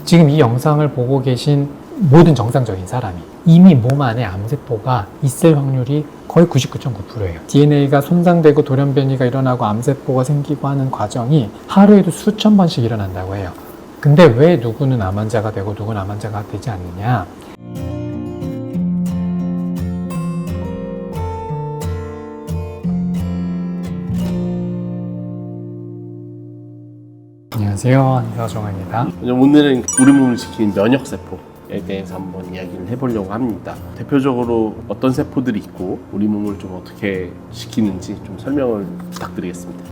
지금 이 영상을 보고 계신 모든 정상적인 사람이 이미 몸 안에 암세포가 있을 확률이 거의 99.9%예요. DNA가 손상되고 돌연변이가 일어나고 암세포가 생기고 하는 과정이 하루에도 수천 번씩 일어난다고 해요. 근데 왜 누구는 암 환자가 되고 누구는 암 환자가 되지 않느냐? 안녕하세요, 한서정아입니다. 오늘은 우리 몸을 지키는 면역세포에 대해서 한번 이야기를 해보려고 합니다. 대표적으로 어떤 세포들이 있고 우리 몸을 좀 어떻게 지키는지 좀 설명을 부탁드리겠습니다.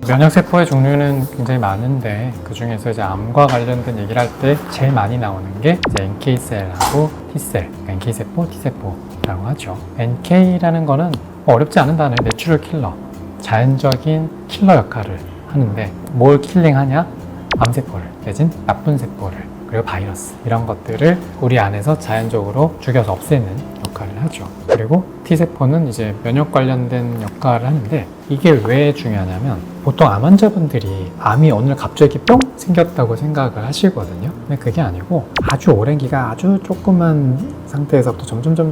면역세포의 종류는 굉장히 많은데 그 중에서 이제 암과 관련된 얘기를 할 때 제일 많이 나오는 게 이제 NK셀하고 T셀, 그러니까 NK세포, T세포라고 하죠. NK라는 거는 어렵지 않은 단어예요. 내추럴 킬러, 자연적인 킬러 역할을 하는데 뭘 킬링하냐? 암세포를, 내진 나쁜 세포를, 그리고 바이러스 이런 것들을 우리 안에서 자연적으로 죽여서 없애는 역할을 하죠. 그리고 T세포는 이제 면역 관련된 역할을 하는데 이게 왜 중요하냐면 보통 암 환자분들이 암이 어느 날 갑자기 뿅 생겼다고 생각을 하시거든요. 근데 그게 아니고 아주 오랜 기간 아주 조그만 상태에서부터 점점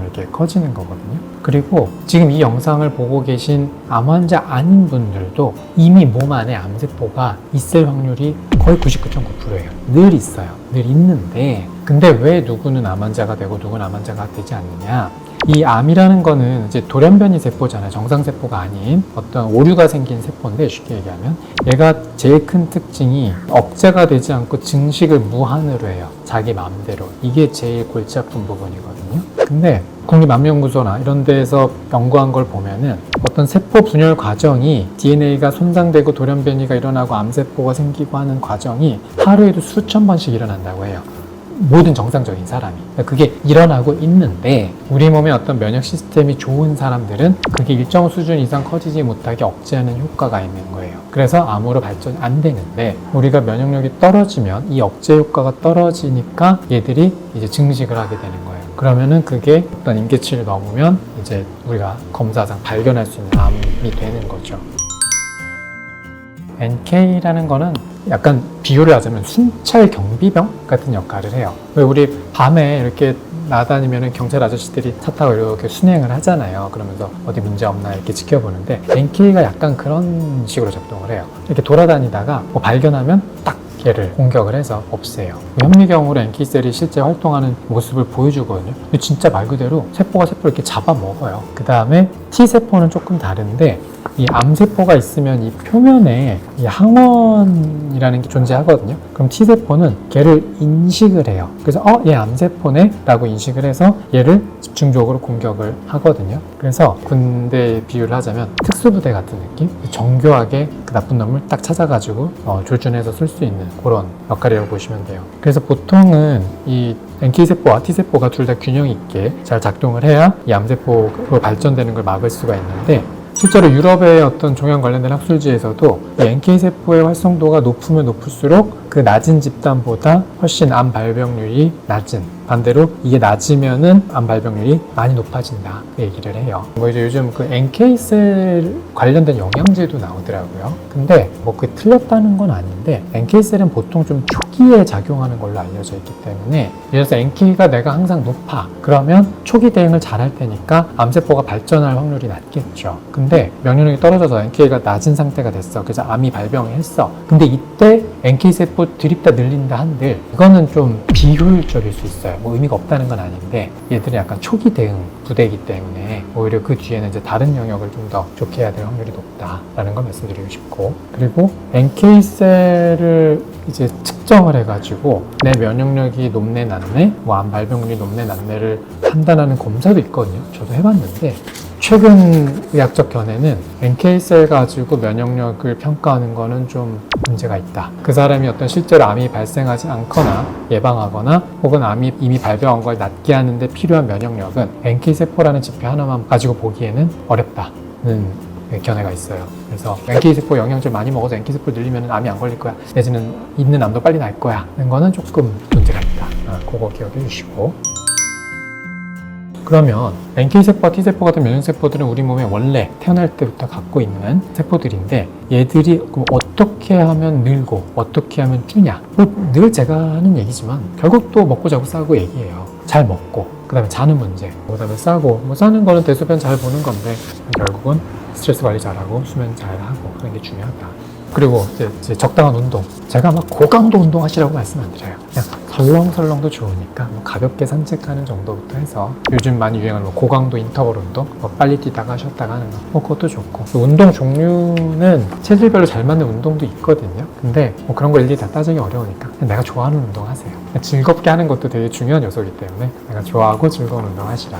이렇게 커지는 거거든요. 그리고 지금 이 영상을 보고 계신 암 환자 아닌 분들도 이미 몸 안에 암세포가 있을 확률이 거의 99.9%예요. 늘 있어요. 늘 있는데 근데 왜 누구는 암 환자가 되고 누구는 암 환자가 되지 않느냐? 이 암이라는 거는 이제 돌연변이 세포잖아요. 정상세포가 아닌 어떤 오류가 생긴 세포인데 쉽게 얘기하면 얘가 제일 큰 특징이 억제가 되지 않고 증식을 무한으로 해요. 자기 마음대로. 이게 제일 골치 아픈 부분이거든요. 근데 국립암연구소나 이런 데에서 연구한 걸 보면은 어떤 세포 분열 과정이 DNA가 손상되고 돌연변이가 일어나고 암세포가 생기고 하는 과정이 하루에도 수천 번씩 일어난다고 해요. 모든 정상적인 사람이. 그게 일어나고 있는데 우리 몸의 어떤 면역 시스템이 좋은 사람들은 그게 일정 수준 이상 커지지 못하게 억제하는 효과가 있는 거예요. 그래서 암으로 발전이 안 되는데 우리가 면역력이 떨어지면 이 억제 효과가 떨어지니까 얘들이 이제 증식을 하게 되는 거예요. 그러면은 그게 어떤 임계치를 넘으면 이제 우리가 검사상 발견할 수 있는 암이 되는 거죠. NK라는 거는 약간 비유를 하자면 순찰 경비병 같은 역할을 해요. 왜 우리 밤에 이렇게 나다니면 경찰 아저씨들이 차 타고 이렇게 순행을 하잖아요. 그러면서 어디 문제 없나 이렇게 지켜보는데 NK가 약간 그런 식으로 작동을 해요. 이렇게 돌아다니다가 뭐 발견하면 딱 얘를 공격을 해서 없애요. 현미경으로 NK셀이 실제 활동하는 모습을 보여주거든요. 근데 진짜 말 그대로 세포가 세포를 이렇게 잡아먹어요. 그 다음에 T세포는 조금 다른데 이 암세포가 있으면 이 표면에 이 항원이라는 게 존재하거든요. 그럼 T세포는 걔를 인식을 해요. 그래서 얘 암세포네 라고 인식을 해서 얘를 집중적으로 공격을 하거든요. 그래서 군대 비유를 하자면 특수부대 같은 느낌? 정교하게 그 나쁜 놈을 딱 찾아가지고 졸전해서 쓸 수 있는 그런 역할이라고 보시면 돼요. 그래서 보통은 이 NK세포와 T세포가 둘 다 균형 있게 잘 작동을 해야 이 암세포로 발전되는 걸 막을 수가 있는데 실제로 유럽의 어떤 종양 관련된 학술지에서도 이 NK세포의 활성도가 높으면 높을수록 그 낮은 집단보다 훨씬 암 발병률이 낮은, 반대로 이게 낮으면은 암 발병률이 많이 높아진다 그 얘기를 해요. 뭐 이제 요즘 그 NK셀 관련된 영양제도 나오더라고요. 근데 뭐 그게 틀렸다는 건 아닌데 NK셀은 보통 좀 초기에 작용하는 걸로 알려져 있기 때문에 예를 들어서 NK가 내가 항상 높아 그러면 초기 대응을 잘 할 테니까 암세포가 발전할 확률이 낮겠죠. 근데 면역력이 떨어져서 NK가 낮은 상태가 됐어. 그래서 암이 발병했어. 근데 이때 NK세포 드립다 늘린다 한들 이거는 좀 비효율적일 수 있어요. 뭐 의미가 없다는 건 아닌데 얘들은 약간 초기 대응 부대이기 때문에 오히려 그 뒤에는 이제 다른 영역을 좀 더 좋게 해야 될 확률이 높다라는 걸 말씀드리고 싶고, 그리고 NK셀을 이제 측정을 해가지고 내 면역력이 높네 낮네, 뭐 암 발병률이 높네 낮네를 판단하는 검사도 있거든요. 저도 해봤는데 최근 의학적 견해는 NK셀 가지고 면역력을 평가하는 거는 좀 문제가 있다. 그 사람이 어떤 실제로 암이 발생하지 않거나 예방하거나 혹은 암이 이미 발병한 걸 낫게 하는데 필요한 면역력은 NK세포라는 지표 하나만 가지고 보기에는 어렵다는 견해가 있어요. 그래서 NK세포 영양제 많이 먹어서 NK세포 늘리면 암이 안 걸릴 거야, 내지는 있는 암도 빨리 날 거야 하는 거는 조금 문제가 있다. 그거 기억해 주시고, 그러면 NK세포와 T세포 같은 면역세포들은 우리 몸에 원래 태어날 때부터 갖고 있는 세포들인데 얘들이 그럼 어떻게 하면 늘고 어떻게 하면 주냐? 뭐 늘 제가 하는 얘기지만 결국 또 먹고 자고 싸고 얘기해요. 잘 먹고 그 다음에 자는 문제, 그 다음에 싸고 뭐 싸는 거는 대소변 잘 보는 건데 결국은 스트레스 관리 잘하고 수면 잘하고 그런 게 중요하다. 그리고 이제 적당한 운동. 제가 막 고강도 운동하시라고 말씀 안 드려요. 그냥 설렁설렁도 좋으니까 뭐 가볍게 산책하는 정도부터 해서 요즘 많이 유행하는 뭐 고강도 인터벌 운동, 뭐 빨리 뛰다가 쉬었다가 하는 거, 뭐 그것도 좋고. 운동 종류는 체질별로 잘 맞는 운동도 있거든요. 근데 뭐 그런 거 일일이 다 따지기 어려우니까 그냥 내가 좋아하는 운동 하세요. 즐겁게 하는 것도 되게 중요한 요소이기 때문에 내가 좋아하고 즐거운 운동 하시라.